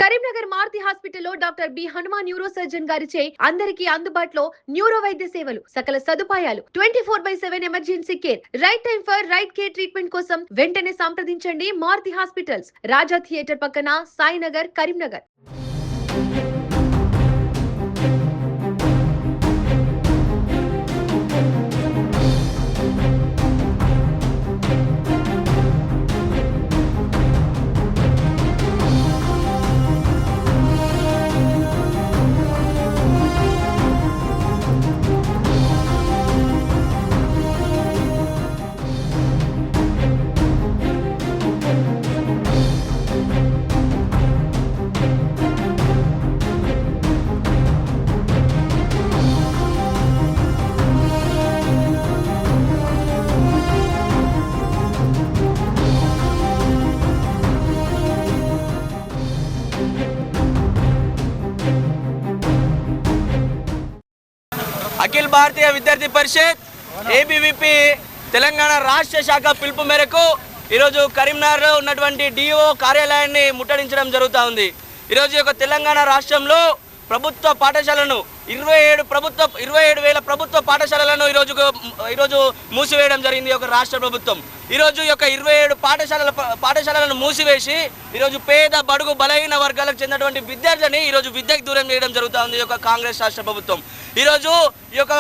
కరీంనగర్ మారుతి హాస్పిటల్లో doctor B Hanuman neuro surgeon గారిచే అందరికీ అందుబాటులో న్యూరో వైద్య సేవలు, సకల సదుపాయాలు, 24/7 emergency care, right time for right care treatment కోసం వెంటనే సంప్రదించండి. మారుతి హాస్పిటల్స్, రాజా థియేటర్ పక్కన, సాయినగర్, కరీంనగర్. అఖిల భారతీయ విద్యార్థి పరిషత్ ఏబీవీపీ తెలంగాణ రాష్ట్ర శాఖ పిలుపు మేరకు ఈరోజు కరీంనగర్లో ఉన్నటువంటి డిఓ కార్యాలయాన్ని ముట్టడించడం జరుగుతూ ఉంది. ఈరోజు యొక్క తెలంగాణ రాష్ట్రంలో ప్రభుత్వ పాఠశాలను 27,000 ప్రభుత్వ పాఠశాలలను ఈరోజు మూసివేయడం జరిగింది ఒక రాష్ట్ర ప్రభుత్వం. ఈరోజు యొక్క 27 పాఠశాలలను మూసివేసి ఈరోజు పేద బడుగు బలహీన వర్గాలకు చెందినటువంటి విద్యార్థులని ఈరోజు విద్యకు దూరం చేయడం జరుగుతూ ఉంది ఈ యొక్క కాంగ్రెస్ రాష్ట్ర ప్రభుత్వం. ఈరోజు ఈ యొక్క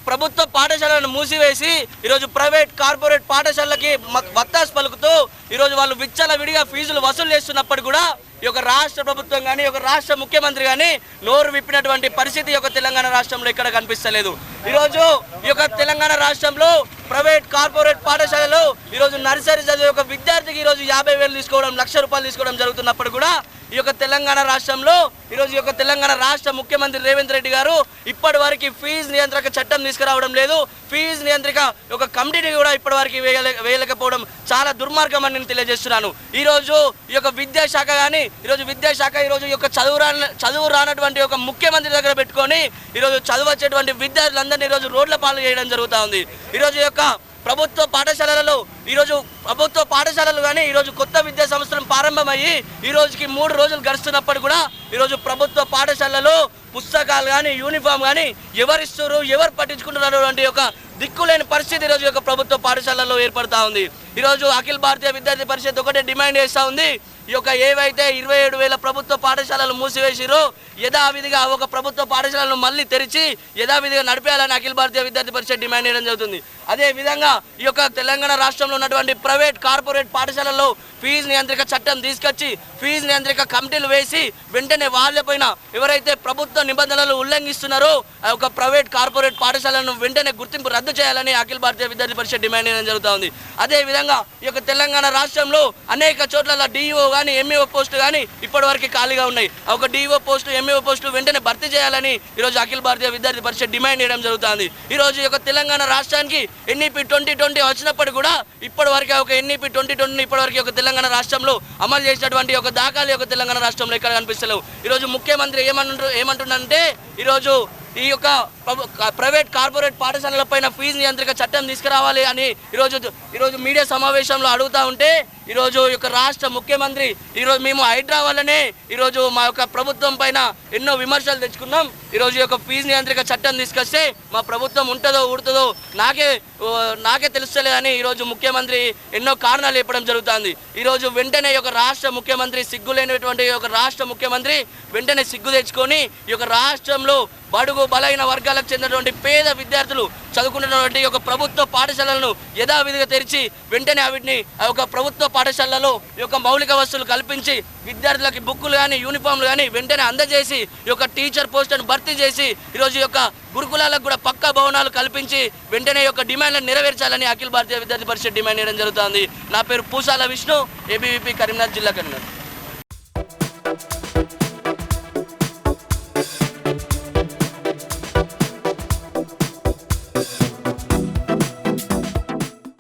ప్రభుత్వ పాఠశాలను మూసివేసి ఈరోజు ప్రైవేట్ కార్పొరేట్ పాఠశాలలకి వత్తాసు పలుకుతూ ఈరోజు వాళ్ళు విచ్చలవిడిగా ఫీజులు వసూలు చేస్తున్నప్పుడు కూడా ఈ యొక్క రాష్ట్ర ప్రభుత్వం కానీ ఈ యొక్క రాష్ట్ర ముఖ్యమంత్రి కానీ నోరు విప్పినటువంటి పరిస్థితి ఈ యొక్క తెలంగాణ రాష్ట్రంలో ఇక్కడ కనిపిస్తలేదు. ఈరోజు ఈ యొక్క తెలంగాణ రాష్ట్రంలో ప్రైవేట్ కార్పొరేట్ పాఠశాలలో ఈరోజు నర్సరీ చదివే ఒక విద్యార్థికి ఈరోజు 50,000 తీసుకోవడం, ₹1,00,000 తీసుకోవడం జరుగుతున్నప్పుడు కూడా ఈ యొక్క తెలంగాణ రాష్ట్రంలో ఈరోజు ఈ యొక్క తెలంగాణ రాష్ట్ర ముఖ్యమంత్రి రేవంత్ రెడ్డి గారు ఇప్పటి వరకు ఫీజు నియంత్రక చట్టం తీసుకురావడం లేదు. ఫీజు నియంత్రిక ఒక కమిటీని కూడా ఇప్పటి వరకు వేయలేకపోవడం చాలా దుర్మార్గం అని నేను తెలియజేస్తున్నాను. ఈరోజు ఈ యొక్క విద్యాశాఖ కానీ ఈరోజు ఈ యొక్క చదువు రానటువంటి ఒక ముఖ్యమంత్రి దగ్గర పెట్టుకొని ఈరోజు చదువు వచ్చేటువంటి విద్యార్థులందరినీ ఈరోజు రోడ్ల పాలు చేయడం జరుగుతూ ఉంది. ఈరోజు యొక్క ప్రభుత్వ పాఠశాలలు కానీ ఈరోజు కొత్త విద్యా సంవత్సరం ప్రారంభమయ్యి ఈ రోజుకి 3 రోజులు గడుస్తున్నప్పుడు కూడా ఈరోజు ప్రభుత్వ పాఠశాలలో పుస్తకాలు కానీ యూనిఫామ్ కానీ ఎవరిస్తారు, ఎవరు పట్టించుకుంటున్నటువంటి ఒక దిక్కులేని పరిస్థితి ఈరోజు యొక్క ప్రభుత్వ పాఠశాలలో ఏర్పడుతూ ఉంది. ఈరోజు అఖిల భారతీయ విద్యార్థి పరిషత్ ఒకటే డిమాండ్ చేస్తూ ఉంది. ఈ యొక్క ఏవైతే 27,000 ప్రభుత్వ పాఠశాలలు మూసివేసిరో యథావిధిగా ఒక ప్రభుత్వ పాఠశాలను మళ్ళీ తెరిచి యథావిధిగా నడిపేయాలని అఖిల భారతీయ విద్యార్థి పరిషత్ డిమాండ్ చేయడం జరుగుతుంది. అదేవిధంగా ఈ యొక్క తెలంగాణ రాష్ట్రంలో ఉన్నటువంటి ప్రైవేట్ కార్పొరేట్ పాఠశాలల్లో ఫీజు నియంత్రిక చట్టం తీసుకొచ్చి ఫీజు నియంత్రిక కమిటీలు వేసి వెంటనే వాళ్ళపైన ఎవరైతే ప్రభుత్వ నిబంధనలు ఉల్లంఘిస్తున్నారో ఆ యొక్క ప్రైవేట్ కార్పొరేట్ పాఠశాలను వెంటనే గుర్తింపు రద్దు చేయాలని అఖిల భారతీయ విద్యార్థి పరిషత్ డిమాండ్ చేయడం జరుగుతుంది. అదేవిధంగా ఈ యొక్క తెలంగాణ రాష్ట్రంలో అనేక చోట్ల డిఈఓ కానీ ఎంఈఓ పోస్టులు కానీ ఇప్పటివరకు ఖాళీగా ఉన్నాయి. ఒక డిఈఓ పోస్టు ఎంఈఓ పోస్టులు వెంటనే భర్తీ చేయాలని ఈరోజు అఖిల భారతీయ విద్యార్థి పరిషత్ డిమాండ్ చేయడం జరుగుతుంది. ఈరోజు ఈ యొక్క తెలంగాణ రాష్ట్రానికి ఎన్ఈపీ 2020 వచ్చినప్పుడు కూడా ఇప్పటివరకు ఒక ఎన్ఈపీ 2020 ఇప్పటివరకు ఒక తెలంగాణ రాష్ట్రంలో అమలు చేసినటువంటి ఒక దాఖలు ఒక తెలంగాణ రాష్ట్రంలో ఇక్కడ కనిపిస్తలేవు. ఈరోజు ముఖ్యమంత్రి ఏమంటుందంటే ఈరోజు ఈ యొక్క ప్రైవేట్ కార్పొరేట్ పాఠశాలల పైన ఫీజు నియంత్రిక చట్టం తీసుకురావాలి అని ఈరోజు మీడియా సమావేశంలో అడుగుతూ ఉంటే ఈరోజు ఈ యొక్క రాష్ట్ర ముఖ్యమంత్రి ఈరోజు మేము హైడ్రా వల్లనే ఈరోజు మా యొక్క ప్రభుత్వం పైన ఎన్నో విమర్శలు తెచ్చుకున్నాం. ఈరోజు ఈ యొక్క ఫీజు నియంత్రిక చట్టం తీసుకొస్తే మా ప్రభుత్వం ఉంటుందో ఊడుతుందో నాకే తెలుస్తలేదని ఈరోజు ముఖ్యమంత్రి ఎన్నో కారణాలు చెప్పడం జరుగుతుంది. ఈరోజు వెంటనే ఈ యొక్క రాష్ట్ర ముఖ్యమంత్రి సిగ్గులేనటువంటి ఒక రాష్ట్ర ముఖ్యమంత్రి వెంటనే సిగ్గు తెచ్చుకొని ఈ యొక్క రాష్ట్రంలో బడుగు బలైన వర్గాలకు చెందినటువంటి పేద విద్యార్థులు చదువుకున్నటువంటి ఒక ప్రభుత్వ పాఠశాలలను యథావిధిగా తెరిచి వెంటనే వీటిని ఒక ప్రభుత్వ పాఠశాలలో ఈ యొక్క మౌలిక వసతులు కల్పించి విద్యార్థులకి బుక్కులు కానీ యూనిఫామ్లు కానీ వెంటనే అందజేసి ఈ యొక్క టీచర్ పోస్టులను భర్తీ చేసి ఈరోజు ఈ యొక్క గురుకులాలకు కూడా పక్కా భవనాలు కల్పించి వెంటనే యొక్క డిమాండ్లను నెరవేర్చాలని అఖిల భారతీయ విద్యార్థి పరిషత్ డిమాండ్ చేయడం జరుగుతుంది. నా పేరు పూసాల విష్ణు, ఏబీవీపీ కరీంనగర్ జిల్లా కన్వీనర్.